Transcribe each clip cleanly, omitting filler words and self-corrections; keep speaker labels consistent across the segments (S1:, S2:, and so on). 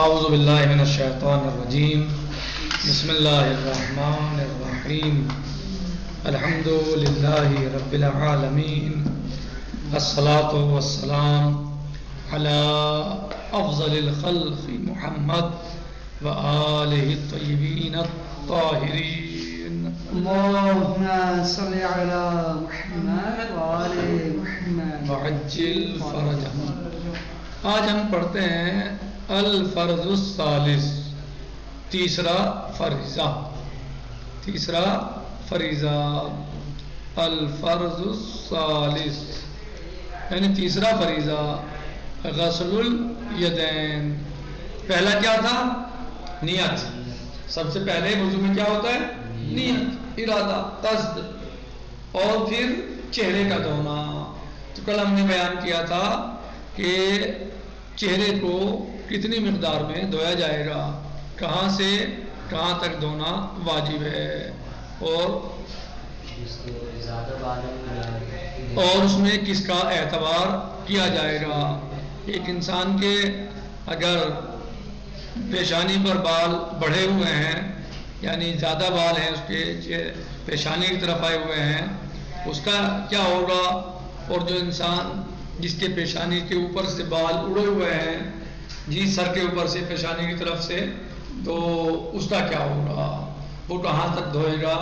S1: اعوذ باللہ من الشیطان الرجیم بسم اللہ الرحمن الرحیم الحمد للہ رب العالمین الصلاة والسلام علی افضل الخلق محمد وآلہ الطیبین الطاہرین
S2: اللهم صل على محمد وآل محمد
S1: وعجل فرجهم۔ آج ہم پڑھتے ہیں الفرض الثالث، تیسرا فریضہ الفرض الثالث یعنی تیسرا فریضہ غسل الیدین۔ پہلا کیا تھا؟ نیت۔ سب سے پہلے وضو میں کیا ہوتا ہے؟ نیت، ارادہ، قصد، اور پھر چہرے کا دھونا۔ تو کل ہم نے بیان کیا تھا کہ چہرے کو کتنی مقدار میں دھویا جائے گا، کہاں سے کہاں تک دھونا واجب ہے، اور اس میں کس کا اعتبار کیا جائے گا۔ ایک انسان کے اگر پیشانی پر بال بڑھے ہوئے ہیں، یعنی زیادہ بال ہیں، اس کے پیشانی کی طرف آئے ہوئے ہیں، اس کا کیا ہوگا؟ اور جو انسان جس کے پیشانی کے اوپر سے بال اڑے ہوئے ہیں، جی سر کے اوپر سے پیشانی کی طرف سے، تو اس کا کیا ہوگا؟ وہ کہاں تک دھوئے گا؟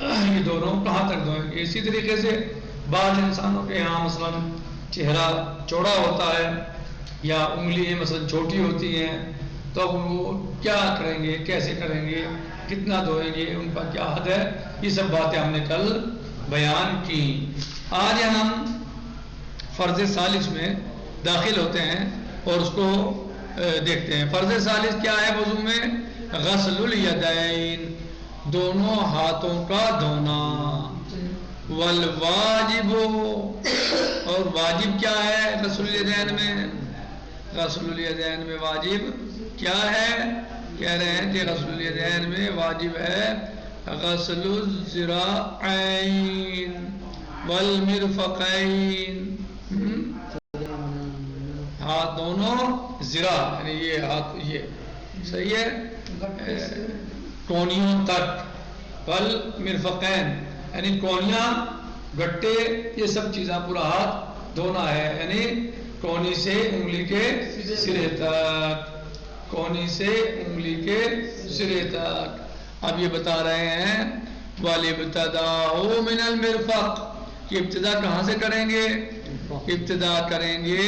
S1: یہ دونوں کہاں تک دھوئیں گے؟ اسی طریقے سے بعض انسانوں کے یہاں مثلا چہرہ چوڑا ہوتا ہے یا انگلی مثلا چھوٹی ہوتی ہیں، تو وہ کیا کریں گے، کیسے کریں گے، کتنا دھوئیں گے، ان کا کیا حد ہے؟ یہ سب باتیں ہم نے کل بیان کی۔ آج ہم فرض ثالث میں داخل ہوتے ہیں اور اس کو دیکھتے ہیں۔ فرض ثالث کیا ہے وضو میں؟ غسل الیدین، دونوں ہاتھوں کا دھونا۔ والواجب، اور واجب کیا ہے غسل الیدین میں؟ غسل الیدین میں واجب کیا ہے؟ کہہ رہے ہیں کہ غسل الیدین میں واجب ہے غسل الذراعین والمرفقین، ہاتھ دونوں ذرا یعنی یہ ہاتھ، یہ صحیح ہے، کونیوں تک، والمرفقین یعنی کونیاں، گٹے، یہ سب چیزاں پورا ہاتھ دھونا ہے، یعنی کونی سے انگلی کے سرے تک، کونی سے انگلی کے سرے تک۔ اب یہ بتا رہے ہیں وَالِابْتِدَاءُ مِنَ الْمِرْفَقِ، کہ ابتدا کہاں سے کریں گے؟ ابتدا کریں گے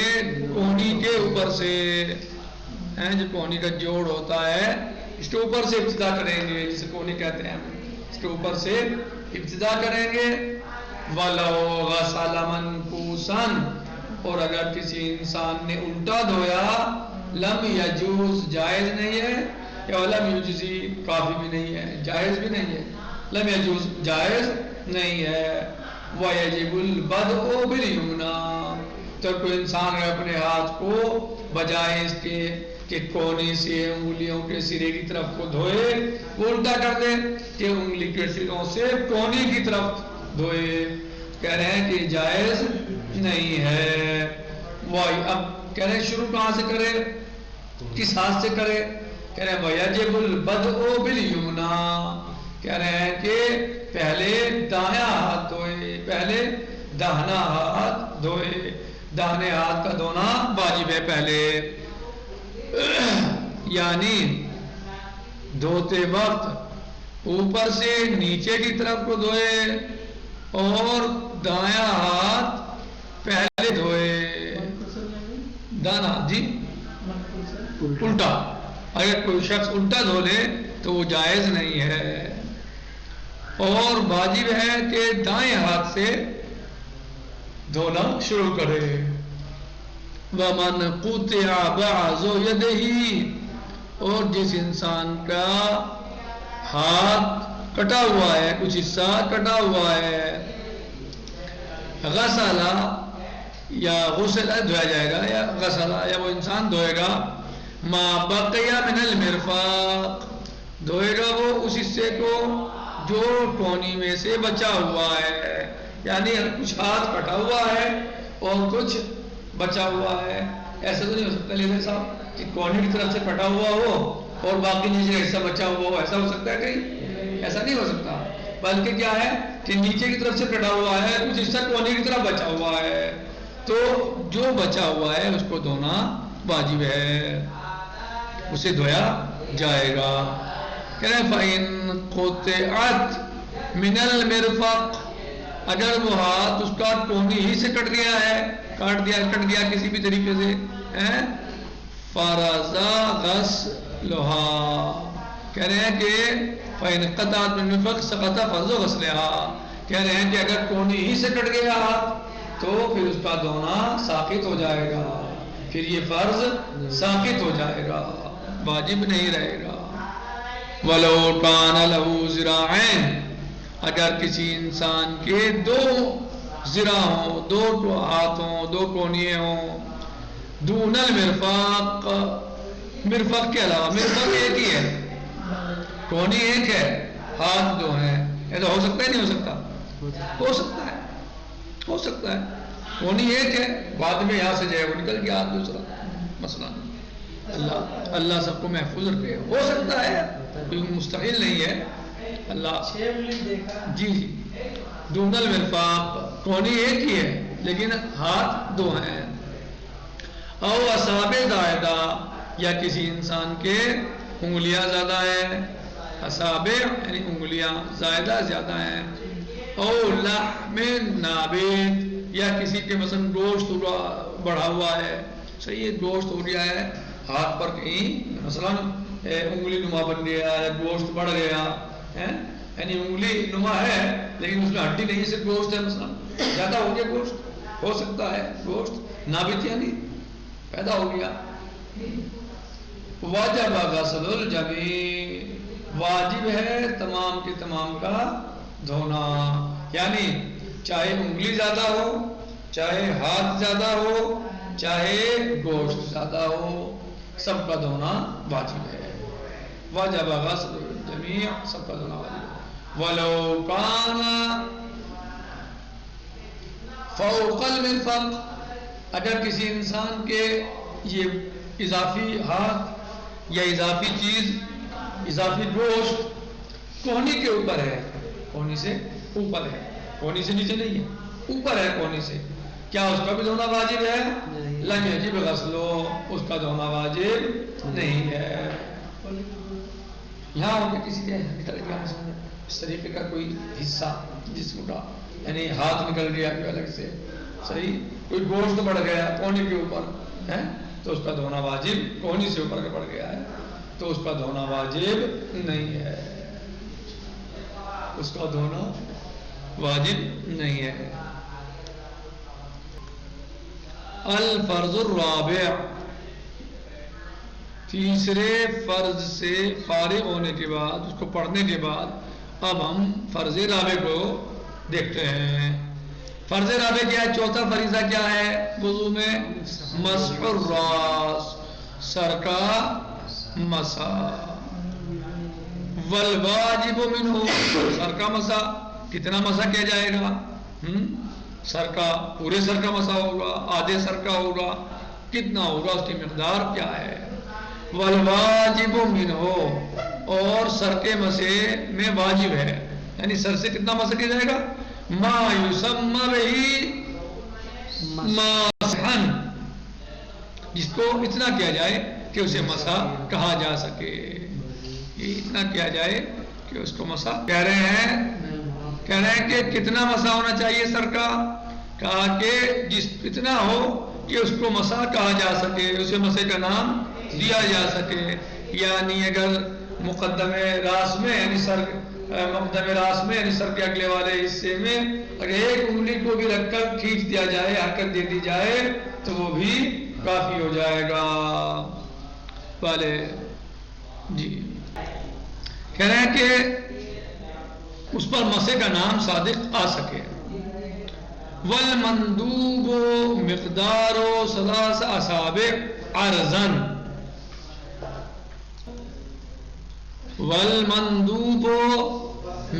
S1: کونی کے اوپر سے، جو کونی کا جوڑ ہوتا ہے اس کے اوپر سے ابتدا کریں گے، جسے کونی کہتے ہیں، اس کے اوپر سے ابتدا کریں گے۔ وَلَوْ غَسَلَ مَنْكُوسًا، اور اگر کسی انسان نے الٹا دھویا، لم یجوز جائز نہیں ہے، یا لم یجزی کافی بھی نہیں ہے، جائز بھی نہیں ہے، لم یجوز جائز نہیں ہے۔ وَيَجِبُ الْبَدْءُ بِالْيُمْنَىٰ، تو کوئی انسان اگر اپنے ہاتھ کو بجائے اس کے کہ کونی سے انگلیوں کے سرے کی طرف کو دھوئے، وہ الٹا کر دے کہ انگلی کے سروں سے کونی کی طرف دھوئے، کہہ رہے ہیں کہ جائز نہیں ہے۔ اب کہہ رہے ہیں شروع کہاں سے کرے، کس ہاتھ سے کرے؟ کہہ رہے ہیں وَيَجِبُ الْبَدْءُ بِالْيُمْنَىٰ، کہہ رہے ہیں کہ پہلے دایاں ہاتھ دھوئے، پہلے داہنا ہاتھ دھوئے، داہنے ہاتھ کا دھونا واجب ہے پہلے، یعنی دھوتے وقت اوپر سے نیچے کی طرف کو دھوئے اور دایاں ہاتھ پہلے دھوئے، دانا جی الٹا، اگر کوئی شخص الٹا دھو لے تو وہ جائز نہیں ہے، اور واجب ہے کہ دائیں ہاتھ سے دھونا شروع کرے۔ وَمَنْ قُطِعَ بَعْضُ يَدِهِ، اور جس انسان کا ہاتھ کٹا ہوا ہے، کچھ حصہ کٹا ہوا ہے، غسلا یا غسل دھویا جائے گا، یا غسلا یا وہ انسان دھوئے گا، ما بقی من المرفق، دھوئے گا وہ اس حصے کو جو کونی میں سے بچا ہوا ہے، یعنی کچھ ہاتھ کٹا ہوا ہے اور کچھ بچا ہوا ہے، ایسا تو نہیں ہو سکتا لیکن صاحب کہ کونی کی طرف سے کٹا ہوا ہو اور باقی نیچے کا حصہ بچا ہوا ہو، ایسا ہو سکتا ہے کہیں؟ ایسا نہیں ہو سکتا، بلکہ کیا ہے کہ نیچے کی طرف سے کٹا ہوا ہے، کچھ حصہ کونی کی طرف بچا ہوا ہے، تو جو بچا ہوا ہے اس کو دھونا واجب ہے، اسے دھویا جائے گا۔ کہہ رہے ہیں فَإِن قُطِعَتْ مِنَ الْمِرْفَقِ، اگر وہ ہاتھ اس کا ٹونی ہی سے کٹ گیا ہے، کٹ گیا کسی بھی طریقے سے، فَرَزَ غَسْلُهَا، کہہ رہے ہیں کہ فَإِن قَطَعَتْ مِنَ الْمِرْفَقِ سَقَطَ فَرْضُ غَسْلِهَا، کہہ رہے ہیں کہ اگر ٹونی ہی سے کٹ گیا ہاتھ تو پھر اس کا دھونا ساقط ہو جائے گا، پھر یہ فرض ساقط ہو جائے گا، واجب نہیں رہے گا۔ وَلَوْ كَانَ لَهُ ذِرَاعَيْنِ، اگر کسی انسان کے دو ذراع ہوں، دو ہاتھ ہوں، دو کونیے ہوں، دون المرفق، مرفق کے علاوہ، مرفق ایک ہی ہے، کونی ایک ہے، ہاتھ دو ہیں، ایسا ہو سکتا ہے نہیں ہو سکتا؟ ہو سکتا ہے، ہو سکتا ہے، کونی ایک ہے، بعد میں یہاں سے جائے وہ نکل گیا ہاتھ دوسرا، مسئلہ اللہ سب کو محفوظ رکھے، ہو سکتا ہے، کوئی مستحیل نہیں ہے، اللہ جی دون المرفق، کونی ایک ہی ہے لیکن ہاتھ دو ہیں، او اصابع زائدہ، یا کسی انسان کے انگلیاں زیادہ ہیں، اصابع یعنی انگلیاں زائدہ زیادہ ہیں، او لحم نابت، یا کسی کے مثلا گوشت بڑھا ہوا ہے، صحیح ہے گوشت ہو گیا ہے ہاتھ پر کہیں مثلا انگلی نما بن گیا ہے، گوشت بڑھ گیا ہے، یعنی انگلی نما ہے لیکن اس میں ہڈی نہیں، صرف گوشت ہے، مثلا زیادہ ہو گیا گوشت، ہو سکتا ہے گوشت نابت یعنی پیدا ہو گیا، واجب غسل الجمیع، واجب ہے تمام کے تمام کا دھونا، یعنی چاہے انگلی زیادہ ہو، چاہے ہاتھ زیادہ ہو، چاہے گوشت زیادہ ہو، سب کا دھونا واجب ہے، واجب غسل الجمیع، سب کا دھونا واجب ہے۔ وَلَوْ كَانَ فَوْقَ الْمِرْفَقِ، اگر کسی انسان کے یہ اضافی ہاتھ یا اضافی چیز، اضافی گوشت کونی کے اوپر ہے، کونی سے اوپر ہے، کونی سے نیچے نہیں ہے، اوپر ہے کونی سے، کیا اس کا بھی دھونا واجب ہے؟ لم یجب غسلہ، اس کا دھونا واجب نہیں ہے۔ یہاں ہوگا کسی کے نکل گیا اس طریقے کا کوئی حصہ جسم کا، یعنی ہاتھ نکل گیا کوئی الگ سے، صحیح کوئی گوشت بڑھ گیا کونی کے اوپر ہے تو اس کا دھونا واجب، کونی سے اوپر کا بڑھ گیا ہے تو اس کا دھونا واجب نہیں ہے، اس کا دھونا واجب نہیں ہے۔ الفرض الرابع، تیسرے فرض سے فارغ ہونے کے بعد، اس کو پڑھنے کے بعد اب ہم فرض رابع کو دیکھتے ہیں۔ فرض رابع کیا ہے؟ چوتھا فریضہ کیا ہے وضو میں؟ مسح الراس، سر کا مسح، والواجب منہ، سر کا مسح کتنا مسح کیا جائے گا؟ سر کا، پورے سر کا مسح ہوگا، آدھے سر کا ہوگا، کتنا ہوگا، اس کی مقدار کیا ہے؟ والواجب منہ، اور سر کے مسح میں واجب ہے، یعنی سر سے کتنا مسح کیا جائے گا؟ ما یسمى به مسحا، جس کو اتنا کیا جائے کہ اسے مسح کہا جا سکے، یہ اتنا کیا جائے کہ اس کو مسح کہہ رہے ہیں کہ کتنا مسح ہونا چاہیے سر کا؟ کہا کہ جس اتنا ہو کہ اس کو مسح کہا جا سکے، اسے مسح کا نام دیا جا سکے، یعنی اگر مقدم راس میں یعنی سر، مقدم راس میں یعنی سر کے اگلے والے حصے میں اگر ایک انگلی کو بھی رکھ کر کھینچ دیا جائے، حرکت دے دی جائے تو وہ بھی کافی ہو جائے گا۔ والے جی کہہ رہے ہیں کہ اس پر مسح کا نام صادق آ سکے۔ والمندوب مقدار ثلاث اصابع عرضا، والمندوب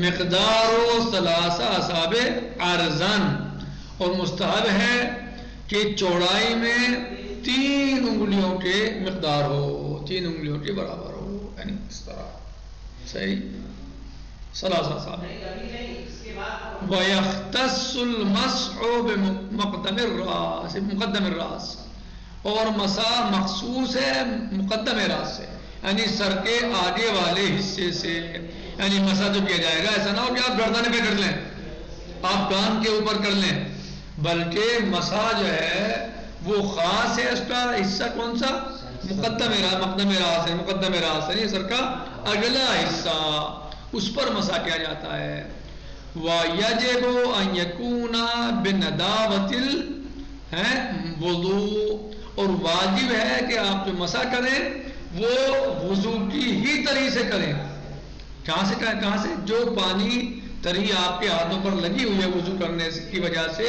S1: مقدار ثلاث اصابع عرضا، اور مستحب ہے کہ چوڑائی میں 3 انگلیوں کے مقدار ہو، 3 انگلیوں کے برابر ہو، یعنی اس طرح صحیح ثلاثہ صاحب. وَيَخْتَصُّ الْمَسْحُ بِمُقَدَّمِ الرَّأْسِ، مقدم الراس، اور مسح مخصوص ہے مقدم راس سے، یعنی سر کے آگے والے حصے سے. یعنی مسح جو کیا جائے گا ایسا نہ ہو کہ آپ گردن پہ کر لیں، آپ کان کے اوپر کر لیں، بلکہ مسح جو ہے وہ خاص ہے. اس کا حصہ کون سا؟ مقدم راس ہے. مقدم راس ہے سر کا اگلا حصہ، اس پر مسح کیا جاتا ہے. وَيَجِبُ أَن يَكُونَ بِنَدَاوَةِ الْوُضُوءِ، اور واجب ہے کہ آپ جو مسح کریں وہ وضو کی ہی طرح سے کریں. کہاں سے؟ جو پانی تری آپ کے ہاتھوں پر لگی ہوئی ہے وضو کرنے کی وجہ سے،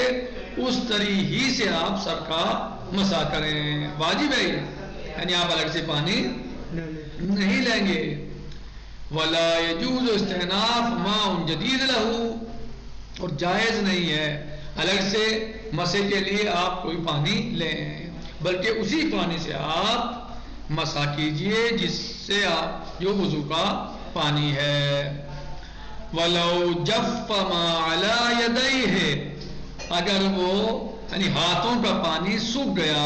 S1: اس طرح ہی سے آپ سر کا مسح کریں. واجب ہے یہ، یعنی آپ الگ سے پانی نہیں لیں گے. وَلَا يَجُوزُ اسْتِئْنَافُ مَاءٌ جَدِيدٌ لَهُ، اور جائز نہیں ہے الگ سے مسح کے لیے آپ کوئی پانی لیں، بلکہ اسی پانی سے آپ مسح کیجئے جس سے آپ جو وضو کا پانی ہے. وَلَوْ جَفَّ مَا عَلَى يَدَيْهِ، اگر وہ یعنی ہاتھوں کا پانی سوکھ گیا،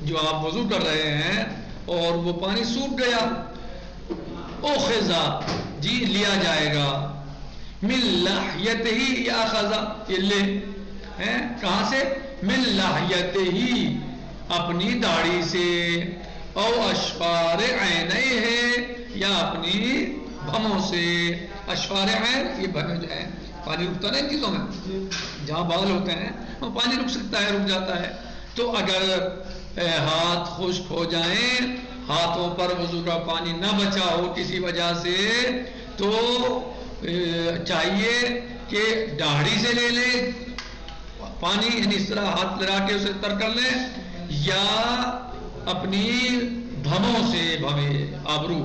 S1: جو آپ وضو کر رہے ہیں اور وہ پانی سوکھ گیا، اُخِذَ، جی لیا جائے گا، مِن لَحْيَتِهِ، یا اخذا، یہ لے کہاں سے؟ مِن لَحْيَتِهِ، اپنی داڑھی سے، او اشفار عینیہ، یا اپنی بھموں سے. اشفار عین یہ بھمیں جو ہیں، پانی رکتا ہے ان چیزوں میں، جہاں بال ہوتے ہیں وہ پانی رک سکتا ہے، رک جاتا ہے. تو اگر ہاتھ خشک ہو جائیں، ہاتھوں پر وضو کا پانی نہ بچا ہو کسی وجہ سے، تو چاہیے کہ داڑھی سے لے لیں پانی، یعنی اس طرح ہاتھ لگا کے اسے تر کر لیں، یا اپنی بھموں سے، آبرو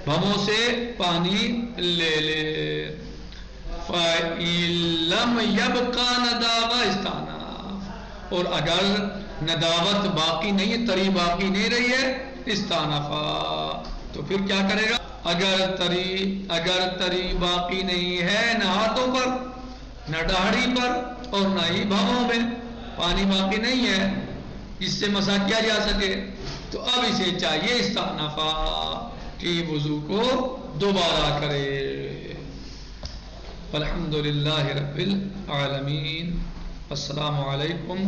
S1: بھموں سے پانی لے لے. فَإِن لَّمْ يَبْقَ نَدَاوَةٌ اسْتَأْنَفَ، اور اگر نداوت باقی نہیں، تری باقی نہیں رہی ہے، استانفا، تو پھر کیا کرے گا؟ اگر تری باقی نہیں ہے نہ ہاتھوں پر، نہ داڑھی پر، اور نہ ہی بھووں میں، پانی باقی نہیں ہے جس سے مسح کیا جا سکے، تو اب اسے چاہیے استانفا کہ وضو کو دوبارہ کرے. الحمدللہ رب العالمین. السلام علیکم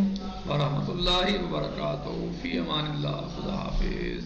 S1: ورحمۃ اللہ وبرکاتہ. فی امان اللہ. خدا حافظ.